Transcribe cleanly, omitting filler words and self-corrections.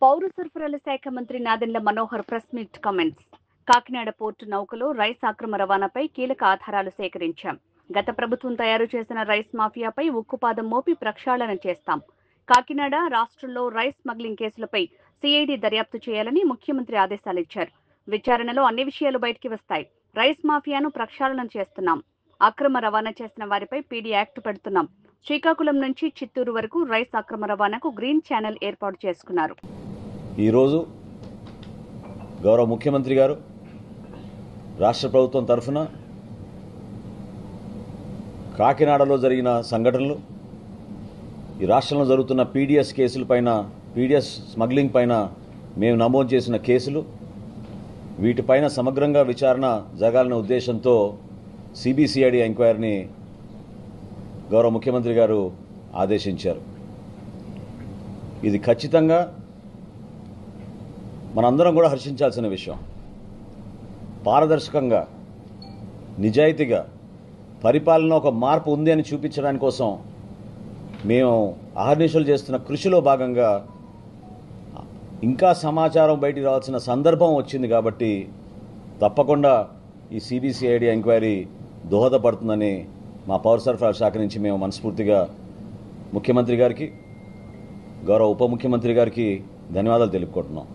పౌర సరఫరాల శాఖ మంత్రి Nadendla Manohar press meet comments. Kakinada port నౌకలో రైస్ అక్రమ రవాణాపై కీలక ఆధారాలు సేకరించాం. గత ప్రభుత్వం తయారు చేసిన రైస్ మాఫియాపై ఉక్కుపాదం మోపి ప్రక్షాళన చేస్తాం. కాకినాడ రాష్ట్రంలో రైస్ స్మగ్లింగ్ కేసులపై సిఐడి దర్యాప్తు చేయాలని ముఖ్యమంత్రి ఆదేశాలిచ్చారు. విచారణలో అన్ని విషయాలు బయటికి వస్తాయి. రైస్ మాఫియాను ప్రక్షాళన చేస్తున్నాం. అక్రమ రవాణా చేసిన వారిపై పీడీ యాక్ట్ పెడుతున్నాం. శ్రీకాకుళం నుంచి చిత్తూరు వరకు రైస్ అక్రమ రవాణాకు గ్రీన్ ఛానల్ ఏర్పాటు చేసుకున్నారు. ఈరోజు గౌరవ ముఖ్యమంత్రి గారు రాష్ట్ర ప్రభుత్వం తరఫున కాకినాడలో జరిగిన సంఘటనలు, ఈ రాష్ట్రంలో జరుగుతున్న పీడీఎస్ కేసులపైన, పీడీఎస్ స్మగ్లింగ్ పైన మేము నమోదు చేసిన కేసులు, వీటిపైన సమగ్రంగా విచారణ జరగాలనే ఉద్దేశంతో సిబిసిఐడి ఎంక్వైరీని గౌరవ ముఖ్యమంత్రి గారు ఆదేశించారు. ఇది ఖచ్చితంగా మనందరం కూడా హర్షించాల్సిన విషయం. పారదర్శకంగా, నిజాయితీగా పరిపాలన ఒక మార్పు ఉంది అని చూపించడానికి కోసం మేము అహర్నిశలు చేస్తున్న కృషిలో భాగంగా ఇంకా సమాచారం బయటికి రావాల్సిన సందర్భం వచ్చింది. కాబట్టి తప్పకుండా ఈ సిబిసిఐడి ఎంక్వైరీ దోహదపడుతుందని మా పౌర సరఫరాల శాఖ నుంచి మేము మనస్ఫూర్తిగా ముఖ్యమంత్రి గారికి, గౌరవ ఉప ముఖ్యమంత్రి గారికి ధన్యవాదాలు తెలుపుకుంటున్నాం.